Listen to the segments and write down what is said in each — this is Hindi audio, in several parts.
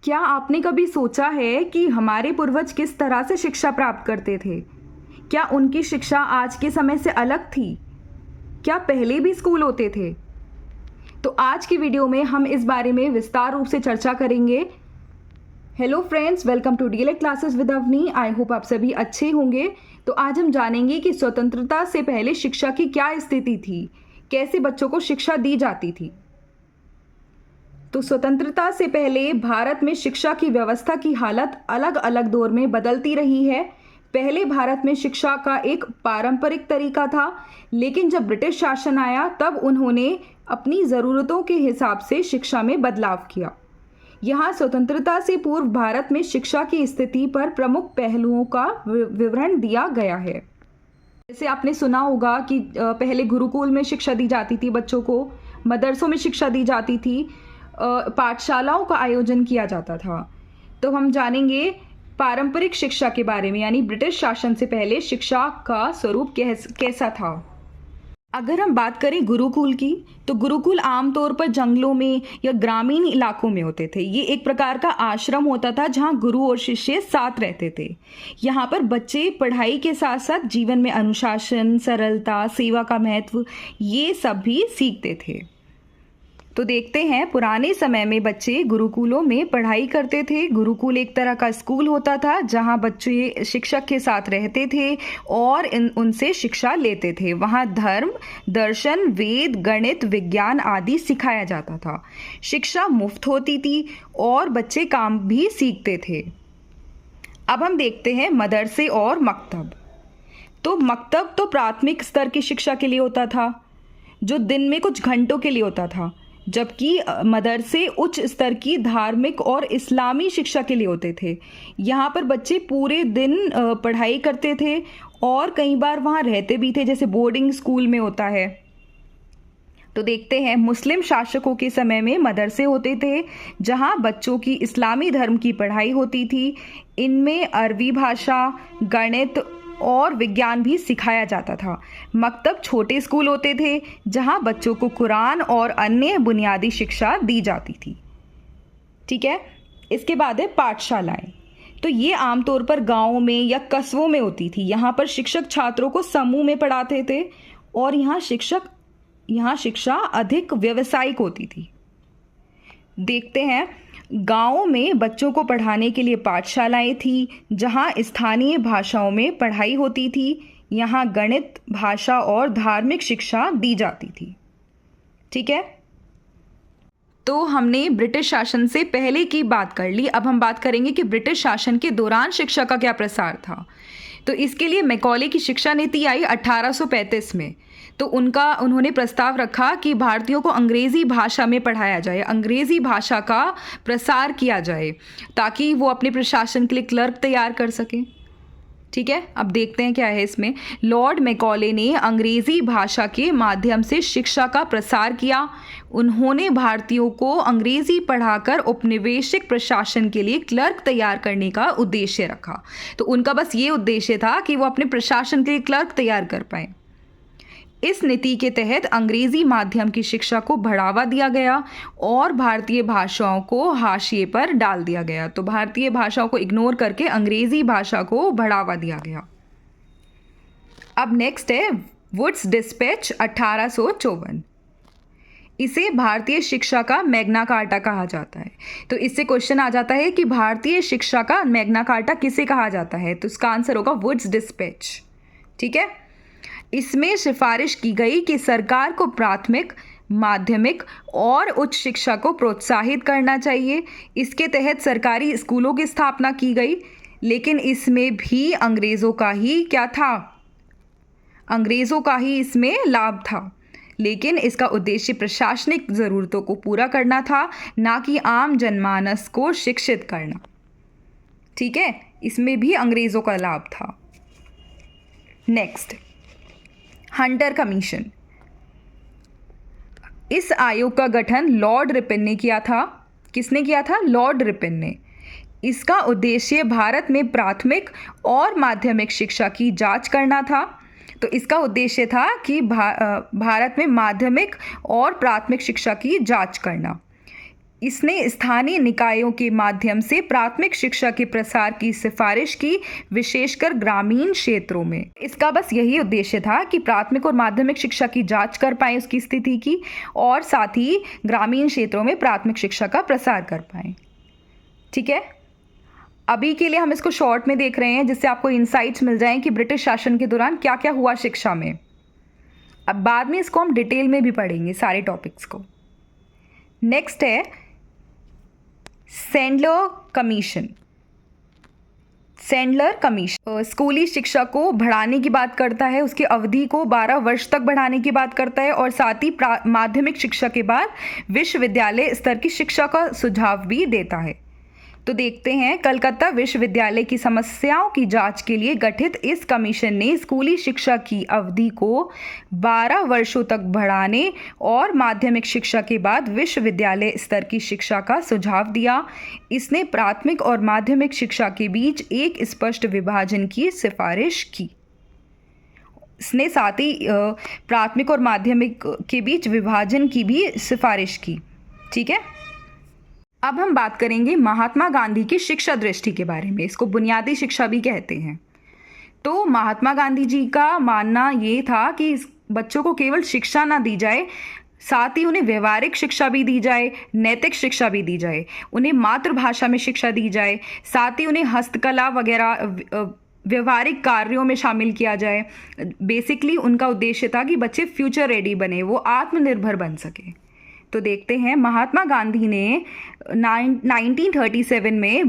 क्या आपने कभी सोचा है कि हमारे पूर्वज किस तरह से शिक्षा प्राप्त करते थे? क्या उनकी शिक्षा आज के समय से अलग थी? क्या पहले भी स्कूल होते थे? तो आज की वीडियो में हम इस बारे में विस्तार रूप से चर्चा करेंगे। Hello friends, welcome to DElEd classes with Avni. I hope आप सभी अच्छे होंगे। तो आज हम जानेंगे कि स्वतंत्रता से पहले शिक्षा की क्या स्थिति थी, कैसे बच्चों को शिक्षा दी जाती थी। तो स्वतंत्रता से पहले भारत में शिक्षा की व्यवस्था की हालत अलग अलग दौर में बदलती रही है। पहले भारत में शिक्षा का एक पारंपरिक तरीका था, लेकिन जब ब्रिटिश शासन आया तब उन्होंने अपनी ज़रूरतों के हिसाब से शिक्षा में बदलाव किया। यहाँ स्वतंत्रता से पूर्व भारत में शिक्षा की स्थिति पर प्रमुख पहलुओं का विवरण दिया गया है। जैसे आपने सुना होगा कि पहले गुरुकुल में शिक्षा दी जाती थी, बच्चों को मदरसों में शिक्षा दी जाती थी, पाठशालाओं का आयोजन किया जाता था। तो हम जानेंगे पारंपरिक शिक्षा के बारे में, यानी ब्रिटिश शासन से पहले शिक्षा का स्वरूप कैसा था। अगर हम बात करें गुरुकुल की, तो गुरुकुल आमतौर पर जंगलों में या ग्रामीण इलाकों में होते थे। ये एक प्रकार का आश्रम होता था जहाँ गुरु और शिष्य साथ रहते थे। यहाँ पर बच्चे पढ़ाई के साथ साथ जीवन में अनुशासन, सरलता, सेवा का महत्व, ये सब भी सीखते थे। तो देखते हैं, पुराने समय में बच्चे गुरुकुलों में पढ़ाई करते थे। गुरुकुल एक तरह का स्कूल होता था जहां बच्चे शिक्षक के साथ रहते थे और उनसे शिक्षा लेते थे। वहां धर्म, दर्शन, वेद, गणित, विज्ञान आदि सिखाया जाता था। शिक्षा मुफ्त होती थी और बच्चे काम भी सीखते थे। अब हम देखते हैं मदरसे और मकतब। तो मकतब तो प्राथमिक स्तर की शिक्षा के लिए होता था, जो दिन में कुछ घंटों के लिए होता था, जबकि मदरसे उच्च स्तर की धार्मिक और इस्लामी शिक्षा के लिए होते थे। यहाँ पर बच्चे पूरे दिन पढ़ाई करते थे और कई बार वहाँ रहते भी थे, जैसे बोर्डिंग स्कूल में होता है। तो देखते हैं, मुस्लिम शासकों के समय में मदरसे होते थे जहाँ बच्चों की इस्लामी धर्म की पढ़ाई होती थी। इनमें अरबी भाषा, गणित और विज्ञान भी सिखाया जाता था। मकतब छोटे स्कूल होते थे जहां बच्चों को कुरान और अन्य बुनियादी शिक्षा दी जाती थी। ठीक है, इसके बाद है पाठशालाएं। तो ये आमतौर पर गांवों में या कस्बों में होती थी। यहाँ पर शिक्षक छात्रों को समूह में पढ़ाते थे और यहाँ शिक्षा अधिक व्यावसायिक होती थी। देखते हैं, गांवों में बच्चों को पढ़ाने के लिए पाठशालाएं थी जहां स्थानीय भाषाओं में पढ़ाई होती थी। यहाँ गणित, भाषा और धार्मिक शिक्षा दी जाती थी। ठीक है, तो हमने ब्रिटिश शासन से पहले की बात कर ली। अब हम बात करेंगे कि ब्रिटिश शासन के दौरान शिक्षा का क्या प्रसार था। तो इसके लिए मैकॉले की शिक्षा नीति आई 1835 में। तो उन्होंने प्रस्ताव रखा कि भारतीयों को अंग्रेज़ी भाषा में पढ़ाया जाए, अंग्रेज़ी भाषा का प्रसार किया जाए, ताकि वो अपने प्रशासन के लिए क्लर्क तैयार कर सकें। ठीक है, अब देखते हैं क्या है इसमें। लॉर्ड मैकॉले ने अंग्रेज़ी भाषा के माध्यम से शिक्षा का प्रसार किया। उन्होंने भारतीयों को अंग्रेज़ी पढ़ाकर औपनिवेशिक प्रशासन के लिए क्लर्क तैयार करने का उद्देश्य रखा। तो उनका बस ये उद्देश्य था कि वो अपने प्रशासन के लिए क्लर्क तैयार कर पाए। इस नीति के तहत अंग्रेजी माध्यम की शिक्षा को बढ़ावा दिया गया और भारतीय भाषाओं को हाशिए पर डाल दिया गया। तो भारतीय भाषाओं को इग्नोर करके अंग्रेजी भाषा को बढ़ावा दिया गया। अब नेक्स्ट है वुड्स डिस्पैच 1854। इसे भारतीय शिक्षा का मैग्ना कार्टा कहा जाता है। तो इससे क्वेश्चन आ जाता है कि भारतीय शिक्षा का मैग्ना कार्टा किसे कहा जाता है। तो इसका आंसर होगा वुड्स डिस्पैच। ठीक है, इसमें सिफारिश की गई कि सरकार को प्राथमिक, माध्यमिक और उच्च शिक्षा को प्रोत्साहित करना चाहिए। इसके तहत सरकारी स्कूलों की स्थापना की गई, लेकिन इसमें भी अंग्रेज़ों का ही क्या था, अंग्रेज़ों का ही इसमें लाभ था। लेकिन इसका उद्देश्य प्रशासनिक ज़रूरतों को पूरा करना था, ना कि आम जनमानस को शिक्षित करना। ठीक है, इसमें भी अंग्रेज़ों का लाभ था। Next, Hunter commission. इस आयोग का गठन लॉर्ड रिपन ने किया था। किसने किया था? लॉर्ड रिपन ने। इसका उद्देश्य भारत में प्राथमिक और माध्यमिक शिक्षा की जांच करना था। तो इसका उद्देश्य था कि भारत में माध्यमिक और प्राथमिक शिक्षा की जांच करना। इसने स्थानीय निकायों के माध्यम से प्राथमिक शिक्षा के प्रसार की सिफारिश की, विशेषकर ग्रामीण क्षेत्रों में। इसका बस यही उद्देश्य था कि प्राथमिक और माध्यमिक शिक्षा की जांच कर पाएं उसकी स्थिति की, और साथ ही ग्रामीण क्षेत्रों में प्राथमिक शिक्षा का प्रसार कर पाएं। ठीक है, अभी के लिए हम इसको शॉर्ट में देख रहे हैं जिससे आपको इंसाइट्स मिल जाएं कि ब्रिटिश शासन के दौरान क्या क्या हुआ शिक्षा में। अब बाद में इसको हम डिटेल में भी पढ़ेंगे सारे टॉपिक्स को। नेक्स्ट है सैंडलर कमीशन। सैंडलर कमीशन स्कूली शिक्षा को बढ़ाने की बात करता है, उसकी अवधि को 12 वर्ष तक बढ़ाने की बात करता है, और साथ ही माध्यमिक शिक्षा के बाद विश्वविद्यालय स्तर की शिक्षा का सुझाव भी देता है। तो देखते हैं, कलकत्ता विश्वविद्यालय की समस्याओं की जांच के लिए गठित इस कमीशन ने स्कूली शिक्षा की अवधि को 12 वर्षों तक बढ़ाने और माध्यमिक शिक्षा के बाद विश्वविद्यालय स्तर की शिक्षा का सुझाव दिया। इसने प्राथमिक और माध्यमिक शिक्षा के बीच एक स्पष्ट विभाजन की सिफारिश की। इसने साथ ही प्राथमिक और माध्यमिक के बीच विभाजन की भी सिफारिश की। ठीक है, अब हम बात करेंगे महात्मा गांधी की शिक्षा दृष्टि के बारे में। इसको बुनियादी शिक्षा भी कहते हैं। तो महात्मा गांधी जी का मानना ये था कि बच्चों को केवल शिक्षा ना दी जाए, साथ ही उन्हें व्यवहारिक शिक्षा भी दी जाए, नैतिक शिक्षा भी दी जाए, उन्हें मातृभाषा में शिक्षा दी जाए, साथ ही उन्हें हस्तकला वगैरह व्यवहारिक कार्यों में शामिल किया जाए। बेसिकली उनका उद्देश्य था कि बच्चे फ्यूचर रेडी बने, वो आत्मनिर्भर बन सके। तो देखते हैं, महात्मा गांधी ने 1937 में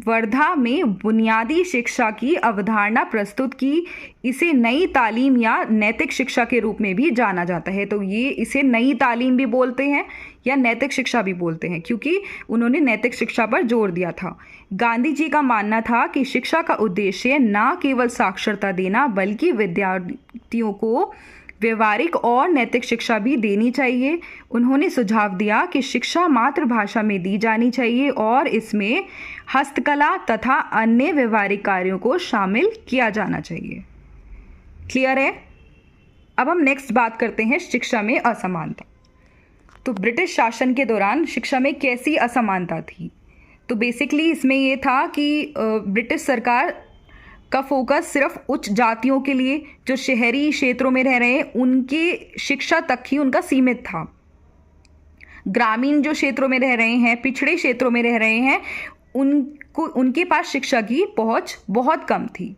वर्धा में बुनियादी शिक्षा की अवधारणा प्रस्तुत की। इसे नई तालीम या नैतिक शिक्षा के रूप में भी जाना जाता है। तो ये इसे नई तालीम भी बोलते हैं या नैतिक शिक्षा भी बोलते हैं, क्योंकि उन्होंने नैतिक शिक्षा पर जोर दिया था। गांधी जी का मानना था कि शिक्षा का उद्देश्य न केवल साक्षरता देना, बल्कि विद्यार्थियों को व्यवहारिक और नैतिक शिक्षा भी देनी चाहिए। उन्होंने सुझाव दिया कि शिक्षा मातृभाषा में दी जानी चाहिए और इसमें हस्तकला तथा अन्य व्यवहारिक कार्यों को शामिल किया जाना चाहिए। क्लियर है? अब हम नेक्स्ट बात करते हैं शिक्षा में असमानता। तो ब्रिटिश शासन के दौरान शिक्षा में कैसी असमानता थी? तो बेसिकली इसमें ये था कि ब्रिटिश सरकार का फोकस सिर्फ उच्च जातियों के लिए, जो शहरी क्षेत्रों में रह रहे हैं, उनके शिक्षा तक ही उनका सीमित था। ग्रामीण जो क्षेत्रों में रह रहे हैं, पिछड़े क्षेत्रों में रह रहे हैं, उनके पास शिक्षा की पहुंच बहुत कम थी।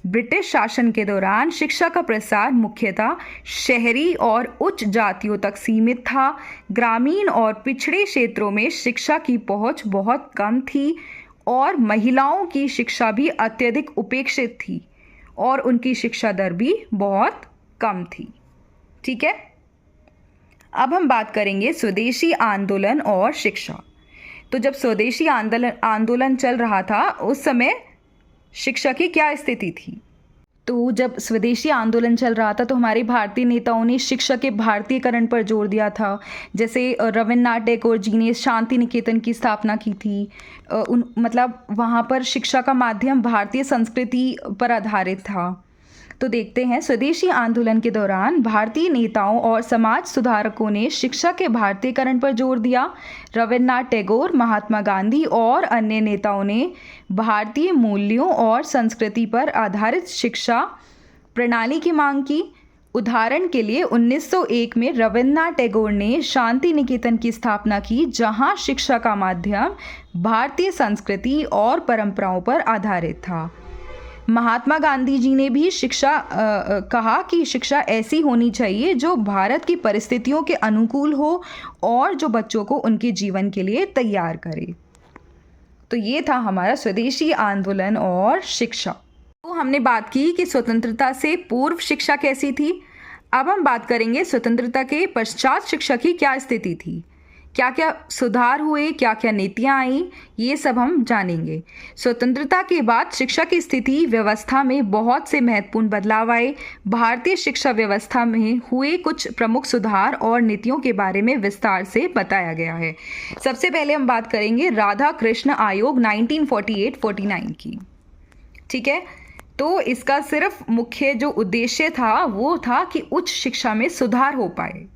ब्रिटिश शासन के दौरान शिक्षा का प्रसार मुख्यतः शहरी और उच्च जातियों तक सीमित था। ग्रामीण और पिछड़े क्षेत्रों में शिक्षा की पहुंच बहुत कम थी और महिलाओं की शिक्षा भी अत्यधिक उपेक्षित थी और उनकी शिक्षा दर भी बहुत कम थी। ठीक है, अब हम बात करेंगे स्वदेशी आंदोलन और शिक्षा। तो जब स्वदेशी आंदोलन चल रहा था, उस समय शिक्षा की क्या स्थिति थी? तो जब स्वदेशी आंदोलन चल रहा था तो हमारे भारतीय नेताओं ने शिक्षा के भारतीयकरण पर जोर दिया था। जैसे रविन्द्रनाथ टैगोर जी ने शांति निकेतन की स्थापना की थी। मतलब वहाँ पर शिक्षा का माध्यम भारतीय संस्कृति पर आधारित था। तो देखते हैं, स्वदेशी आंदोलन के दौरान भारतीय नेताओं और समाज सुधारकों ने शिक्षा के भारतीयकरण पर जोर दिया। रविन्द्रनाथ टैगोर, महात्मा गांधी और अन्य नेताओं ने भारतीय मूल्यों और संस्कृति पर आधारित शिक्षा प्रणाली की मांग की। उदाहरण के लिए 1901 में रविन्द्रनाथ टैगोर ने शांति निकेतन की स्थापना की, जहां शिक्षा का माध्यम भारतीय संस्कृति और परंपराओं पर आधारित था। महात्मा गांधी जी ने भी कहा कि शिक्षा ऐसी होनी चाहिए जो भारत की परिस्थितियों के अनुकूल हो और जो बच्चों को उनके जीवन के लिए तैयार करे। तो ये था हमारा स्वदेशी आंदोलन और शिक्षा। तो हमने बात की कि स्वतंत्रता से पूर्व शिक्षा कैसी थी। अब हम बात करेंगे स्वतंत्रता के पश्चात शिक्षा की क्या स्थिति थी, क्या क्या सुधार हुए, क्या क्या नीतियां आई, ये सब हम जानेंगे। स्वतंत्रता के बाद शिक्षा की स्थिति व्यवस्था में बहुत से महत्वपूर्ण बदलाव आए। भारतीय शिक्षा व्यवस्था में हुए कुछ प्रमुख सुधार और नीतियों के बारे में विस्तार से बताया गया है। सबसे पहले हम बात करेंगे राधा कृष्ण आयोग 1948-49 की। ठीक है, तो इसका सिर्फ मुख्य जो उद्देश्य था वो था कि उच्च शिक्षा में सुधार हो पाए।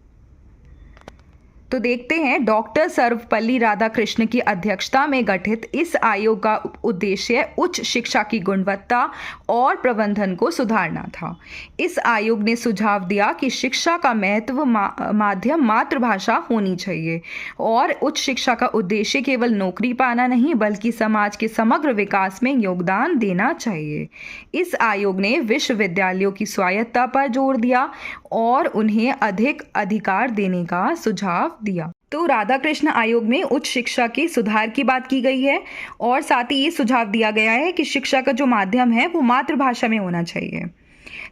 तो देखते हैं, डॉक्टर सर्वपल्ली राधाकृष्ण की अध्यक्षता में गठित इस आयोग का उद्देश्य उच्च शिक्षा की गुणवत्ता और प्रबंधन को सुधारना था। इस आयोग ने सुझाव दिया कि शिक्षा का महत्व माध्यम मातृभाषा होनी चाहिए और उच्च शिक्षा का उद्देश्य केवल नौकरी पाना नहीं बल्कि समाज के समग्र विकास में योगदान देना चाहिए। इस आयोग ने विश्वविद्यालयों की स्वायत्तता पर जोर दिया और उन्हें अधिक अधिकार देने का सुझाव दिया। तो राधाकृष्ण आयोग में उच्च शिक्षा के सुधार की बात की गई है और साथ ही ये सुझाव दिया गया है कि शिक्षा का जो माध्यम है वो मातृभाषा में होना चाहिए।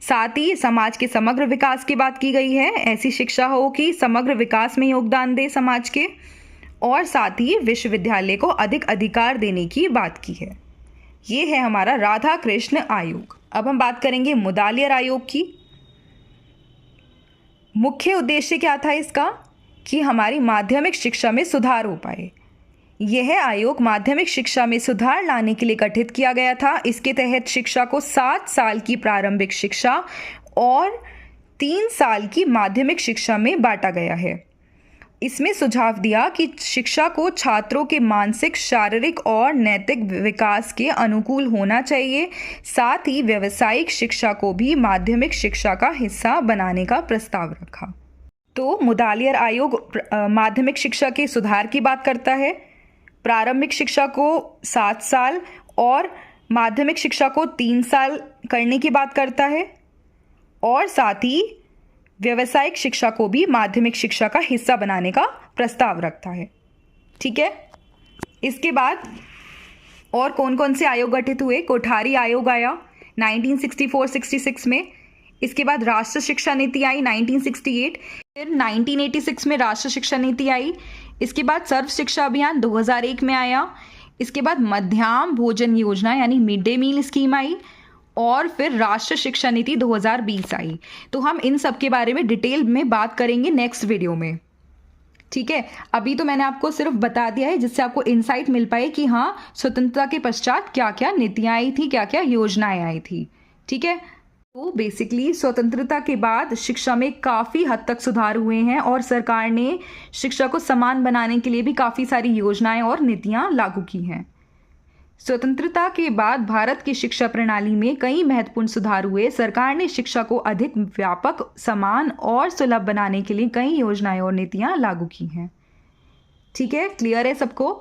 साथ ही समाज के समग्र विकास की बात की गई है, ऐसी शिक्षा हो कि समग्र विकास में योगदान दे समाज के, और साथ ही विश्वविद्यालय को अधिक अधिकार देने की बात की है। ये है हमारा राधाकृष्ण आयोग। अब हम बात करेंगे मुदालियर आयोग की। मुख्य उद्देश्य क्या था इसका कि हमारी माध्यमिक शिक्षा में सुधार हो पाए। यह आयोग माध्यमिक शिक्षा में सुधार लाने के लिए गठित किया गया था। इसके तहत शिक्षा को 7 साल की प्रारंभिक शिक्षा और 3 साल की माध्यमिक शिक्षा में बांटा गया है। इसमें सुझाव दिया कि शिक्षा को छात्रों के मानसिक, शारीरिक और नैतिक विकास के अनुकूल होना चाहिए। साथ ही व्यावसायिक शिक्षा को भी माध्यमिक शिक्षा का हिस्सा बनाने का प्रस्ताव रखा। तो मुदालियर आयोग माध्यमिक शिक्षा के सुधार की बात करता है, प्रारंभिक शिक्षा को 7 साल और माध्यमिक शिक्षा को 3 साल करने की बात करता है और साथ ही व्यावसायिक शिक्षा को भी माध्यमिक शिक्षा का हिस्सा बनाने का प्रस्ताव रखता है। ठीक है, इसके बाद और कौन कौन से आयोग गठित हुए? कोठारी आयोग आया 1964-66 में। इसके बाद राष्ट्र शिक्षा नीति आई 1968। फिर 1986 में राष्ट्र शिक्षा नीति आई। इसके बाद सर्व शिक्षा अभियान 2001 में आया। इसके बाद मध्याह्न भोजन योजना यानी मिड डे मील स्कीम आई और फिर राष्ट्रीय शिक्षा नीति 2020 आई। तो हम इन सब के बारे में डिटेल में बात करेंगे नेक्स्ट वीडियो में। ठीक है, अभी तो मैंने आपको सिर्फ बता दिया है जिससे आपको इंसाइट मिल पाए कि हाँ, स्वतंत्रता के पश्चात क्या क्या नीतियाँ आई थी, क्या क्या योजनाएं आई थी। ठीक है, तो बेसिकली स्वतंत्रता के बाद शिक्षा में काफ़ी हद तक सुधार हुए हैं और सरकार ने शिक्षा को समान बनाने के लिए भी काफ़ी सारी योजनाएं और नीतियाँ लागू की हैं। स्वतंत्रता के बाद भारत की शिक्षा प्रणाली में कई महत्वपूर्ण सुधार हुए। सरकार ने शिक्षा को अधिक व्यापक, समान और सुलभ बनाने के लिए कई योजनाएं और नीतियां लागू की हैं। ठीक है, क्लियर है सबको?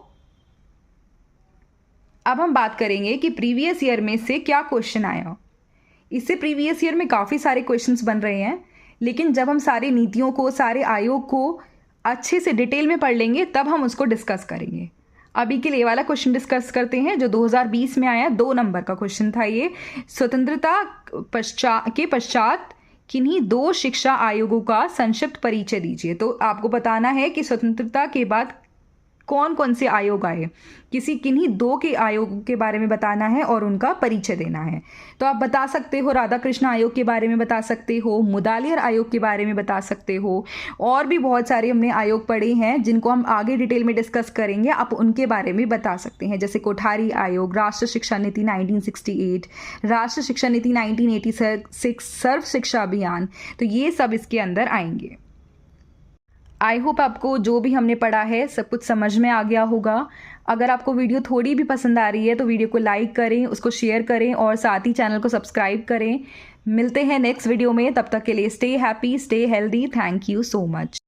अब हम बात करेंगे कि प्रीवियस ईयर में से क्या क्वेश्चन आया। इससे प्रीवियस ईयर में काफ़ी सारे क्वेश्चंस बन रहे हैं, लेकिन जब हम सारी नीतियों को, सारे आयोग को अच्छे से डिटेल में पढ़ लेंगे तब हम उसको डिस्कस करेंगे। अभी के लिए वाला क्वेश्चन डिस्कस करते हैं जो 2020 में आया। 2 नंबर का क्वेश्चन था ये। स्वतंत्रता के पश्चात किन्हीं 2 शिक्षा आयोगों का संक्षिप्त परिचय दीजिए। तो आपको बताना है कि स्वतंत्रता के बाद कौन कौन से आयोग आए, किन्हीं 2 के आयोगों के बारे में बताना है और उनका परिचय देना है। तो आप बता सकते हो, राधाकृष्ण आयोग के बारे में बता सकते हो, मुदालियर आयोग के बारे में बता सकते हो, और भी बहुत सारे हमने आयोग पढ़े हैं जिनको हम आगे डिटेल में डिस्कस करेंगे। आप उनके बारे में बता सकते हैं, जैसे कोठारी आयोग, राष्ट्रीय शिक्षा नीति 1968, राष्ट्रीय शिक्षा नीति 1986, सर्व शिक्षा अभियान। तो ये सब इसके अंदर आएंगे। आई होप आपको जो भी हमने पढ़ा है सब कुछ समझ में आ गया होगा। अगर आपको वीडियो थोड़ी भी पसंद आ रही है तो वीडियो को लाइक करें, उसको शेयर करें और साथ ही चैनल को सब्सक्राइब करें। मिलते हैं नेक्स्ट वीडियो में, तब तक के लिए stay happy, stay healthy. Thank you so much.